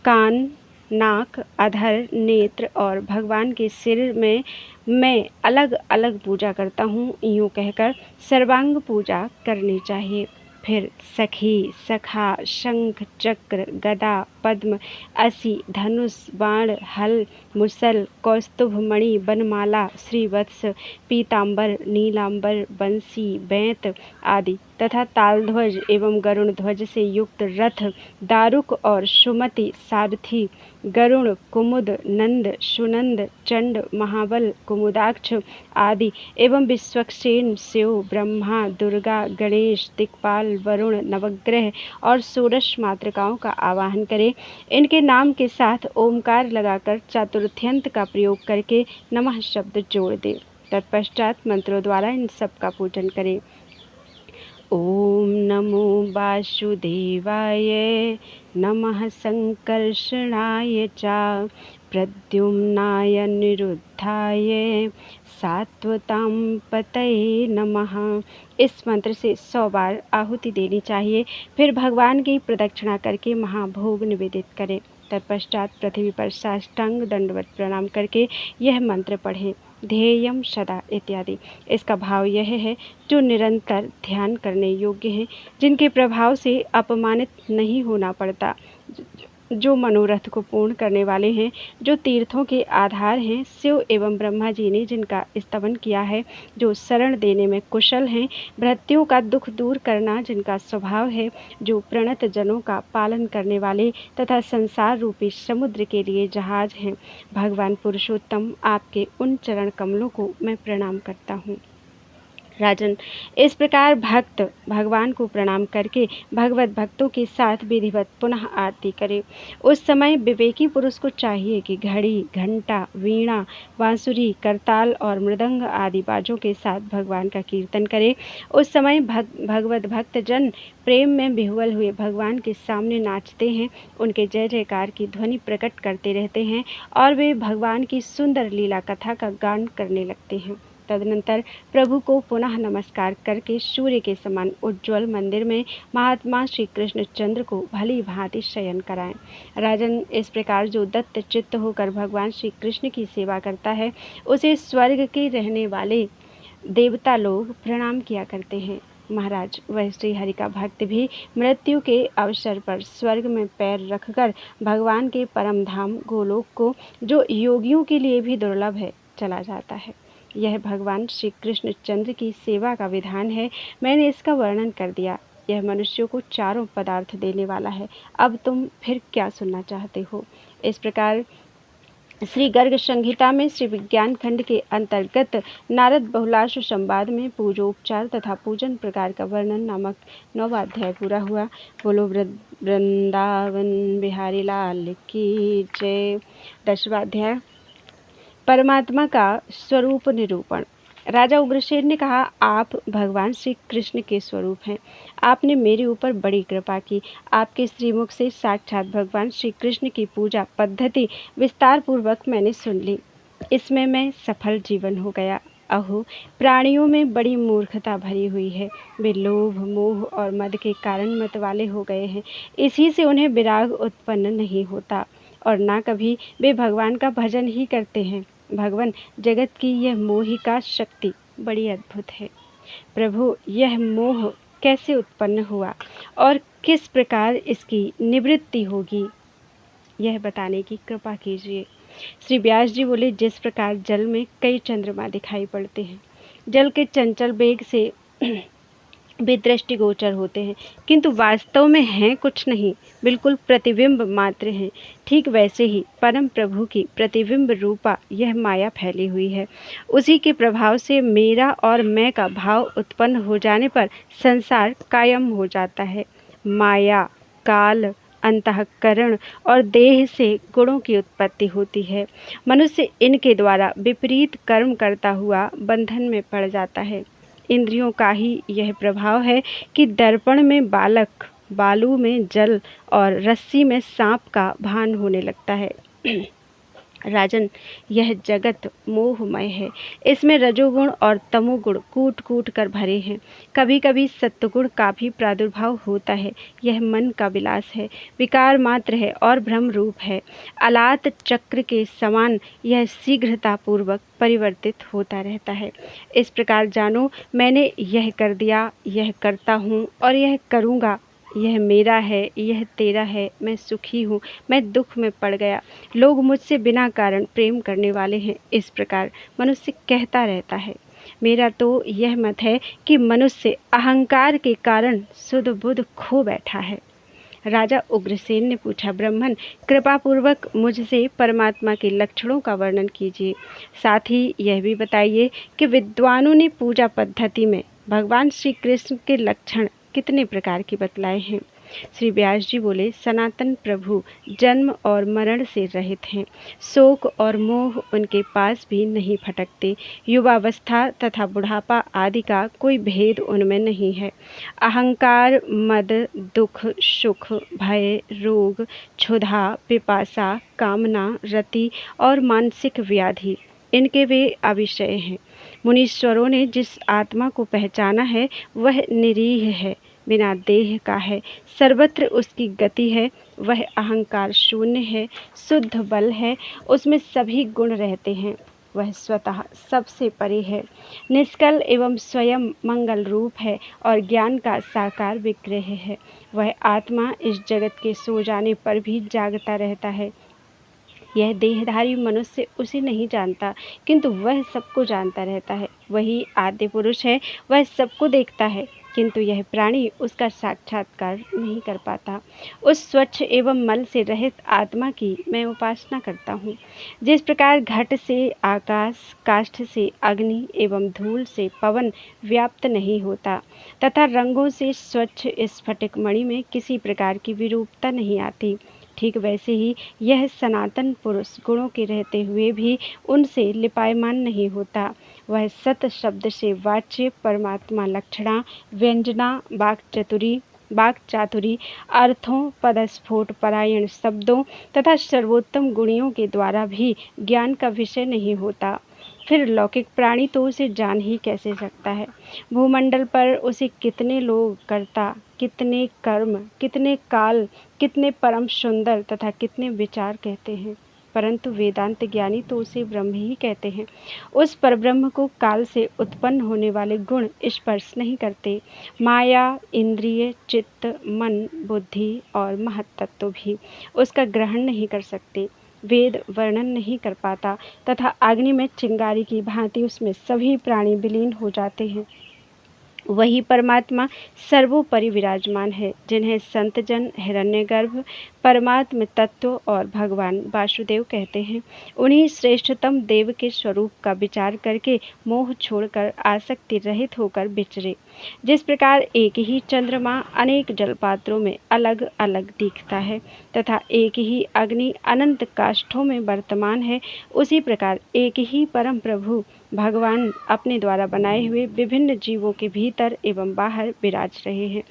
कान, नाक, अधर, नेत्र और भगवान के सिर में मैं अलग अलग पूजा करता हूँ, यूँ कहकर सर्वांग पूजा करनी चाहिए। फिर सखी, सखा, शंख, चक्र, गदा, पद्म, असी, धनुष, बाण, हल, मुसल, कौस्तुभ मणि, बनमाला, श्रीवत्स, पीतांबर, नीलांबर, बंसी, बैंत आदि तथा तालध्वज एवं गरुण ध्वज से युक्त रथ, दारुक और सुमति, सारथी, गरुण, कुमुद, नंद, सुनंद, चंड, महाबल, कुमुदाक्ष आदि एवं विश्वक्सेन, शिव, ब्रह्मा, दुर्गा, गणेश, दिक्पाल, वरुण, नवग्रह और षोडश मातृकाओं का आवाहन करें। इनके नाम के साथ ओमकार लगाकर चतुर्थ्यंत का प्रयोग करके नमः शब्द जोड़ दें। तत्पश्चात मंत्रों द्वारा इन सब का पूजन करें। ओम नमो वासुदेवाय नमः संकर्षणाय च प्रद्युम्नाय निरुद्धाय सात्वतां पतये नमः। इस मंत्र से 100 बार आहुति देनी चाहिए। फिर भगवान की प्रदक्षिणा करके महाभोग निवेदित करें। तत्पश्चात पृथ्वी पर साष्टांग दंडवत प्रणाम करके यह मंत्र पढ़ें, ध्येयम सदा इत्यादि। इसका भाव यह है, जो निरंतर ध्यान करने योग्य हैं, जिनके प्रभाव से अपमानित नहीं होना पड़ता, जो मनोरथ को पूर्ण करने वाले हैं, जो तीर्थों के आधार हैं, शिव एवं ब्रह्मा जी ने जिनका स्तवन किया है, जो शरण देने में कुशल हैं, भृत्यों का दुख दूर करना जिनका स्वभाव है, जो प्रणत जनों का पालन करने वाले तथा संसार रूपी समुद्र के लिए जहाज हैं। भगवान पुरुषोत्तम, आपके उन चरण कमलों को मैं प्रणाम करता हूँ। राजन, इस प्रकार भक्त भगवान को प्रणाम करके भगवत भक्तों के साथ विधिवत पुनः आरती करे। उस समय विवेकी पुरुष को चाहिए कि घड़ी, घंटा, वीणा, बांसुरी, करताल और मृदंग आदि बाजों के साथ भगवान का कीर्तन करे। उस समय भगवत भक्त जन प्रेम में विह्वल हुए भगवान के सामने नाचते हैं, उनके जय जयकार की ध्वनि प्रकट करते रहते हैं और वे भगवान की सुंदर लीला कथा का गान करने लगते हैं। तदनंतर प्रभु को पुनः नमस्कार करके सूर्य के समान उज्ज्वल मंदिर में महात्मा श्री कृष्ण चंद्र को भली भांति शयन कराएं। राजन, इस प्रकार जो दत्त चित्त होकर भगवान श्री कृष्ण की सेवा करता है, उसे स्वर्ग के रहने वाले देवता लोग प्रणाम किया करते हैं। महाराज, वह श्री हरि का भक्त भी मृत्यु के अवसर पर स्वर्ग में पैर रखकर भगवान के परम धाम गोलोक को, जो योगियों के लिए भी दुर्लभ है, चला जाता है। यह भगवान श्री कृष्ण चंद्र की सेवा का विधान है। मैंने इसका वर्णन कर दिया। यह मनुष्यों को चारों पदार्थ देने वाला है। अब तुम फिर क्या सुनना चाहते हो? इस प्रकार श्री गर्ग संहिता में श्री विज्ञान खंड के अंतर्गत नारद बहुलाश संवाद में पूजोपचार तथा पूजन प्रकार का वर्णन नामक 9वां अध्याय पूरा हुआ। बोलो वृंदावन बिहारी लाल की जय। 10वां अध्याय परमात्मा का स्वरूप निरूपण। राजा उग्रसेन ने कहा, आप भगवान श्री कृष्ण के स्वरूप हैं। आपने मेरे ऊपर बड़ी कृपा की। आपके श्रीमुख से साक्षात भगवान श्री कृष्ण की पूजा पद्धति विस्तार पूर्वक मैंने सुन ली। इसमें मैं सफल जीवन हो गया। अहो, प्राणियों में बड़ी मूर्खता भरी हुई है। वे लोभ, मोह और मद के कारण मत वाले हो गए हैं। इसी से उन्हें विराग उत्पन्न नहीं होता और ना कभी वे भगवान का भजन ही करते हैं। भगवान, जगत की यह मोहिका शक्ति बड़ी अद्भुत है। प्रभु, यह मोह कैसे उत्पन्न हुआ और किस प्रकार इसकी निवृत्ति होगी, यह बताने की कृपा कीजिए। श्री व्यास जी बोले, जिस प्रकार जल में कई चंद्रमा दिखाई पड़ते हैं, जल के चंचल वेग से वे दृष्टिगोचर होते हैं, किंतु वास्तव में हैं कुछ नहीं, बिल्कुल प्रतिबिंब मात्र हैं। ठीक वैसे ही परम प्रभु की प्रतिबिंब रूपा यह माया फैली हुई है। उसी के प्रभाव से मेरा और मैं का भाव उत्पन्न हो जाने पर संसार कायम हो जाता है। माया, काल, अंतःकरण और देह से गुणों की उत्पत्ति होती है। मनुष्य इनके द्वारा विपरीत कर्म करता हुआ बंधन में पड़ जाता है। इंद्रियों का ही यह प्रभाव है कि दर्पण में बालक, बालू में जल और रस्सी में सांप का भान होने लगता है। राजन, यह जगत मोहमय है। इसमें रजोगुण और तमोगुण कूट कूट कर भरे हैं। कभी कभी सत्वगुण का भी प्रादुर्भाव होता है। यह मन का विलास है, विकार मात्र है और भ्रम रूप है। अलात चक्र के समान यह शीघ्रता पूर्वक परिवर्तित होता रहता है। इस प्रकार जानो, मैंने यह कर दिया, यह करता हूँ और यह करूँगा। यह मेरा है, यह तेरा है, मैं सुखी हूँ, मैं दुख में पड़ गया। लोग मुझसे बिना कारण प्रेम करने वाले हैं। इस प्रकार मनुष्य कहता रहता है। मेरा तो यह मत है कि मनुष्य अहंकार के कारण सुध बुध खो बैठा है। राजा उग्रसेन ने पूछा, ब्राह्मण, कृपा पूर्वक मुझसे परमात्मा के लक्षणों का वर्णन कीजिए। साथ ही यह भी बताइए कि विद्वानों ने पूजा पद्धति में भगवान श्री कृष्ण के लक्षण कितने प्रकार की बतलाए हैं। श्री व्यास जी बोले, सनातन प्रभु जन्म और मरण से रहित हैं। शोक और मोह उनके पास भी नहीं फटकते। युवावस्था तथा बुढ़ापा आदि का कोई भेद उनमें नहीं है। अहंकार, मद, दुख, सुख, भय, रोग, क्षुधा, पिपासा, कामना, रति और मानसिक व्याधि, इनके वे अविषय हैं। मुनीश्वरों ने जिस आत्मा को पहचाना है वह निरीह है, बिना देह का है, सर्वत्र उसकी गति है। वह अहंकार शून्य है, शुद्ध बल है, उसमें सभी गुण रहते हैं। वह स्वतः सबसे परे है, निष्कल एवं स्वयं मंगल रूप है और ज्ञान का साकार विग्रह है। वह आत्मा इस जगत के सो जाने पर भी जागता रहता है। यह देहधारी मनुष्य उसे नहीं जानता, किंतु वह सबको जानता रहता है। वही आद्य पुरुष है, वह सबको देखता है। किंतु यह प्राणी उसका साक्षात्कार नहीं कर पाता। उस स्वच्छ एवं मल से रहित आत्मा की मैं उपासना करता हूँ। जिस प्रकार घट से आकाश, काष्ठ से अग्नि एवं धूल से पवन व्याप्त नहीं होता तथा रंगों से स्वच्छ स्फटिक मणि में किसी प्रकार की विरूपता नहीं आती, ठीक वैसे ही यह सनातन पुरुष गुणों के रहते हुए भी उनसे लिपायमान नहीं होता। वह सत शब्द से वाच्य परमात्मा लक्षणा, व्यंजना, वाक् चातुरी, अर्थों, पदस्फोट परायण शब्दों तथा सर्वोत्तम गुणियों के द्वारा भी ज्ञान का विषय नहीं होता। फिर लौकिक प्राणी तो उसे जान ही कैसे सकता है। भूमंडल पर उसे कितने लोग कर्ता, कितने कर्म, कितने काल, कितने परम सुंदर तथा कितने विचार कहते हैं, परंतु वेदांत ज्ञानी तो उसे ब्रह्म ही कहते हैं। उस परब्रह्म को काल से उत्पन्न होने वाले गुण स्पर्श नहीं करते। माया, इंद्रिय, चित्त, मन, बुद्धि और महत्तत्व भी उसका ग्रहण नहीं कर सकते। वेद वर्णन नहीं कर पाता तथा अग्नि में चिंगारी की भांति उसमें सभी प्राणी विलीन हो जाते हैं। वही परमात्मा सर्वोपरि विराजमान है, जिन्हें संतजन हिरण्यगर्भ, परमात्म तत्व और भगवान वासुदेव कहते हैं। उन्हीं श्रेष्ठतम देव के स्वरूप का विचार करके मोह छोड़कर आसक्ति रहित होकर विचरे। जिस प्रकार एक ही चंद्रमा अनेक जलपात्रों में अलग अलग दिखता है तथा एक ही अग्नि अनंत काष्ठों में वर्तमान है, उसी प्रकार एक ही परम प्रभु भगवान अपने द्वारा बनाए हुए विभिन्न जीवों के भीतर एवं बाहर विराज रहे हैं।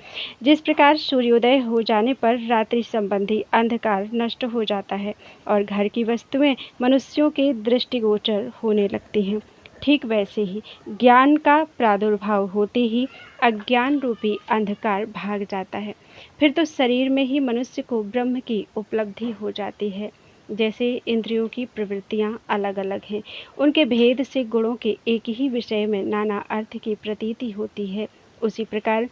जिस प्रकार सूर्योदय हो जाने पर रात्रि संबंधी अंधकार नष्ट हो जाता है और घर की वस्तुएं मनुष्यों के दृष्टिगोचर होने लगती हैं, ठीक वैसे ही ज्ञान का प्रादुर्भाव होते ही अज्ञान रूपी अंधकार भाग जाता है। फिर तो शरीर में ही मनुष्य को ब्रह्म की उपलब्धि हो जाती है। जैसे इंद्रियों की प्रवृत्तियां अलग अलग हैं, उनके भेद से गुणों के एक ही विषय में नाना अर्थ की प्रतीति होती है, उसी प्रकार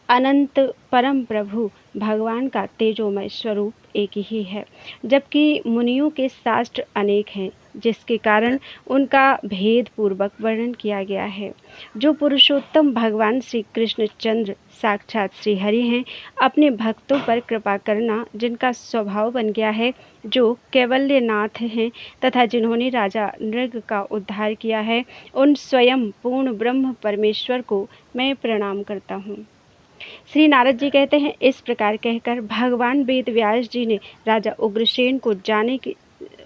अनंत परम प्रभु भगवान का तेजोमय स्वरूप एक ही है, जबकि मुनियों के शास्त्र अनेक हैं, जिसके कारण उनका भेद पूर्वक वर्णन किया गया है। जो पुरुषोत्तम भगवान श्री कृष्ण चंद्र साक्षात श्री हरि हैं, अपने भक्तों पर कृपा करना जिनका स्वभाव बन गया है, जो कैवल्यनाथ हैं तथा जिन्होंने राजा नृग का उद्धार किया है, उन स्वयं पूर्ण ब्रह्म परमेश्वर को मैं प्रणाम करता हूँ। श्री नारद जी कहते हैं, इस प्रकार कहकर भगवान वेद व्यास जी ने राजा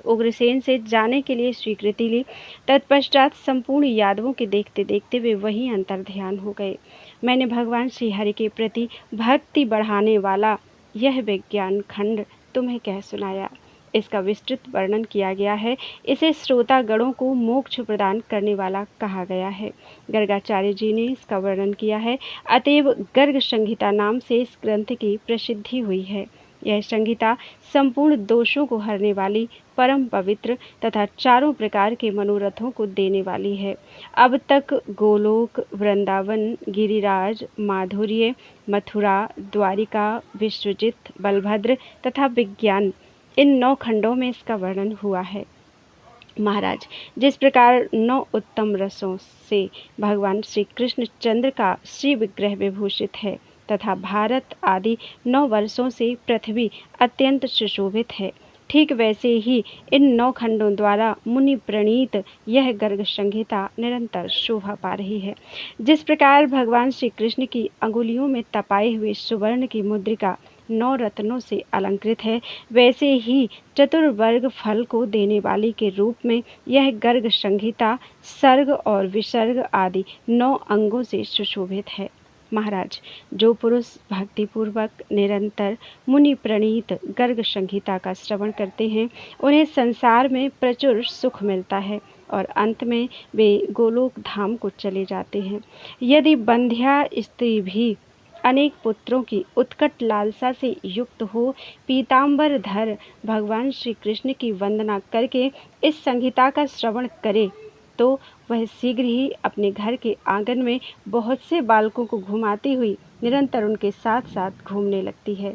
उग्रसेन से जाने के लिए स्वीकृति ली। तत्पश्चात संपूर्ण यादवों के देखते देखते वे वहीं अंतर ध्यान हो गए। मैंने भगवान श्री हरि के प्रति भक्ति बढ़ाने वाला यह विज्ञान खंड तुम्हें कह सुनाया। इसका विस्तृत वर्णन किया गया है। इसे श्रोतागणों को मोक्ष प्रदान करने वाला कहा गया है। गर्गाचार्य जी ने इसका वर्णन किया है। अतएव गर्ग संहिता नाम से इस ग्रंथ की प्रसिद्धि हुई है। यह संहिता संपूर्ण दोषों को हरने वाली, परम पवित्र तथा चारों प्रकार के मनोरथों को देने वाली है। अब तक गोलोक, वृंदावन, गिरिराज, माधुर्य, मथुरा, द्वारिका, विश्वजित, बलभद्र तथा विज्ञान, इन 9 खंडों में इसका वर्णन हुआ है। महाराज, जिस प्रकार 9 उत्तम रसों से भगवान श्री कृष्ण चंद्र का श्री विग्रह विभूषित है तथा भारत आदि 9 वर्षों से पृथ्वी अत्यंत सुशोभित है, ठीक वैसे ही इन 9 खंडों द्वारा मुनि प्रणीत यह गर्ग संहिता निरंतर शोभा पा रही है। जिस प्रकार भगवान श्री कृष्ण की अंगुलियों में तपाए हुए सुवर्ण की मुद्रिका 9 रत्नों से अलंकृत है, वैसे ही चतुर्वर्ग फल को देने वाली के रूप में यह गर्ग संहिता सर्ग और विसर्ग आदि 9 अंगों से सुशोभित है। महाराज, जो पुरुष भक्तिपूर्वक निरंतर मुनि प्रणीत गर्ग संहिता का श्रवण करते हैं, उन्हें संसार में प्रचुर सुख मिलता है और अंत में वे गोलोक धाम को चले जाते हैं। यदि बंध्या स्त्री भी अनेक पुत्रों की उत्कट लालसा से युक्त हो पीताम्बर धर भगवान श्री कृष्ण की वंदना करके इस संहिता का श्रवण करे, तो वह शीघ्र ही अपने घर के आंगन में बहुत से बालकों को घुमाती हुई निरंतर उनके साथ साथ घूमने लगती है।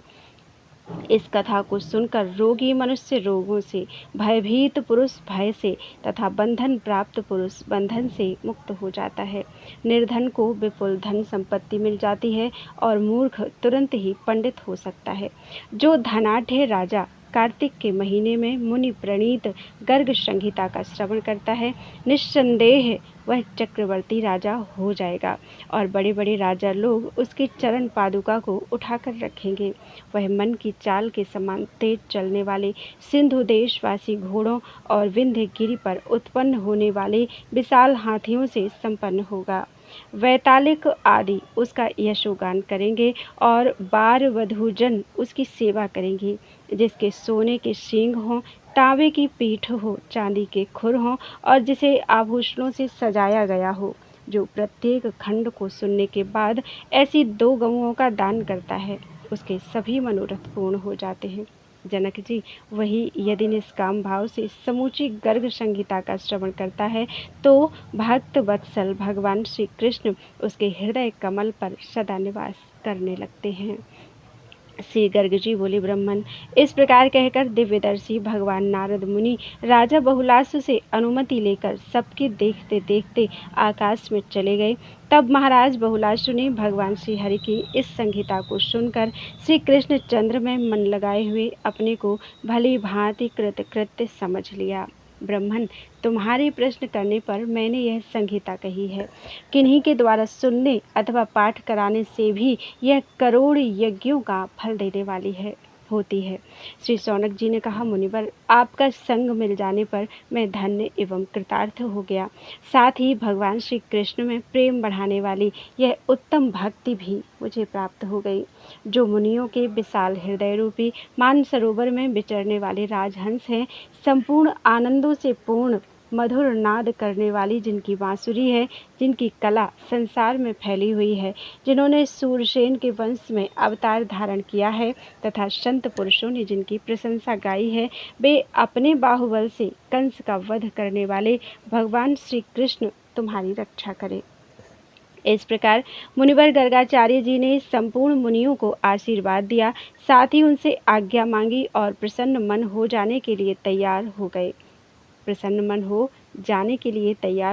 इस कथा को सुनकर रोगी मनुष्य रोगों से, भयभीत पुरुष भय से तथा बंधन प्राप्त पुरुष बंधन से मुक्त हो जाता है। निर्धन को विपुल धन संपत्ति मिल जाती है और मूर्ख तुरंत ही पंडित हो सकता है। जो धनाढ्य राजा कार्तिक के महीने में मुनि प्रणीत गर्ग संहिता का श्रवण करता है, निस्संदेह वह चक्रवर्ती राजा हो जाएगा और बड़े बड़े राजा लोग उसके चरण पादुका को उठाकर रखेंगे। वह मन की चाल के समान तेज चलने वाले सिंधु देशवासी घोड़ों और विंध्य गिरि पर उत्पन्न होने वाले विशाल हाथियों से संपन्न होगा। वैतालिक आदि उसका यशोगान करेंगे और बार वधूजन उसकी सेवा करेंगी। जिसके सोने के सींग हों, तांबे की पीठ हो, चांदी के खुर हों और जिसे आभूषणों से सजाया गया हो, जो प्रत्येक खंड को सुनने के बाद ऐसी 2 गऊओं का दान करता है, उसके सभी मनोरथ पूर्ण हो जाते हैं। जनक जी, वही यदि निष्काम भाव से समूची गर्ग संहिता का श्रवण करता है तो भक्त वत्सल भगवान श्री कृष्ण उसके हृदय कमल पर सदा निवास करने लगते हैं। श्री गर्ग जी बोले, ब्राह्मण, इस प्रकार कहकर दिव्यदर्शी भगवान नारद मुनि राजा बहुलासु से अनुमति लेकर सबके देखते देखते आकाश में चले गए। तब महाराज बहुलासु ने भगवान श्री हरि की इस संहिता को सुनकर श्री कृष्ण चंद्र में मन लगाए हुए अपने को भली भांति कृतकृत्य समझ लिया। ब्राह्मण, तुम्हारे प्रश्न करने पर मैंने यह संहिता कही है। किन्हीं के द्वारा सुनने अथवा पाठ कराने से भी यह करोड़ यज्ञों का फल देने वाली होती है। श्री शौनक जी ने कहा, मुनिवर, आपका संग मिल जाने पर मैं धन्य एवं कृतार्थ हो गया। साथ ही भगवान श्री कृष्ण में प्रेम बढ़ाने वाली यह उत्तम भक्ति भी मुझे प्राप्त हो गई। जो मुनियों के विशाल हृदय रूपी मानसरोवर में विचरने वाले राजहंस हैं, संपूर्ण आनंदों से पूर्ण मधुर नाद करने वाली जिनकी बांसुरी है, जिनकी कला संसार में फैली हुई है, जिन्होंने सूरसेन के वंश में अवतार धारण किया है तथा संत पुरुषों ने जिनकी प्रशंसा गाई है, वे अपने बाहुबल से कंस का वध करने वाले भगवान श्री कृष्ण तुम्हारी रक्षा करें। इस प्रकार मुनिवर गर्गाचार्य जी ने संपूर्ण मुनियों को आशीर्वाद दिया, साथ ही उनसे आज्ञा मांगी और प्रसन्न मन हो जाने के लिए तैयार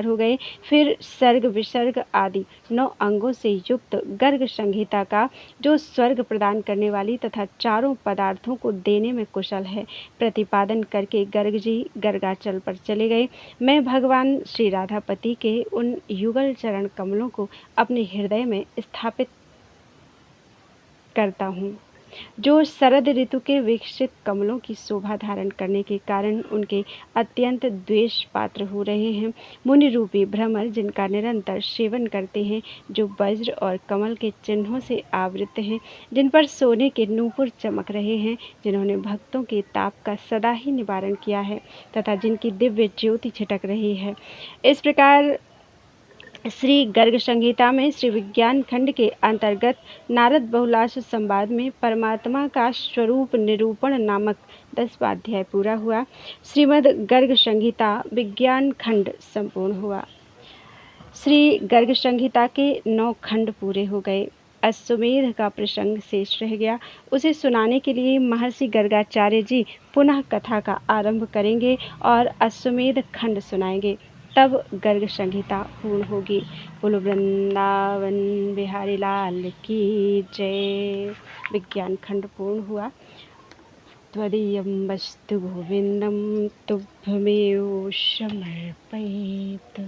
हो गए। फिर सर्ग विसर्ग आदि 9 अंगों से युक्त गर्ग संहिता का, जो स्वर्ग प्रदान करने वाली तथा चारों पदार्थों को देने में कुशल है, प्रतिपादन करके गर्ग जी गर्गाचल पर चले गए। मैं भगवान श्री राधापति के उन युगल चरण कमलों को अपने हृदय में स्थापित करता हूँ, जो शरद ऋतु के विकसित कमलों की शोभा धारण करने के कारण उनके अत्यंत द्वेष पात्र हो रहे हैं। मुनि रूपी भ्रमर जिनका निरंतर सेवन करते हैं, जो वज्र और कमल के चिन्हों से आवृत हैं, जिन पर सोने के नूपुर चमक रहे हैं, जिन्होंने भक्तों के ताप का सदा ही निवारण किया है तथा जिनकी दिव्य ज्योति छिटक रही है। इस प्रकार श्री गर्ग संहिता में श्री विज्ञान खंड के अंतर्गत नारद बहुलाश संवाद में परमात्मा का स्वरूप निरूपण नामक 10वां अध्याय पूरा हुआ। श्रीमद् गर्ग संहिता विज्ञान खंड संपूर्ण हुआ। श्री गर्ग संहिता के 9 खंड पूरे हो गए। अश्वमेध का प्रसंग शेष रह गया। उसे सुनाने के लिए महर्षि गर्गाचार्य जी पुनः कथा का आरंभ करेंगे और अश्वमेध खंड सुनाएंगे, तब गर्ग संहिता पूर्ण होगी। बोलो वृंदावन बिहारी लाल की जय। विज्ञान खंड पूर्ण हुआ। त्वदीयं वस्तु गोविंदं तुभ्यमेव समर्पयेत्।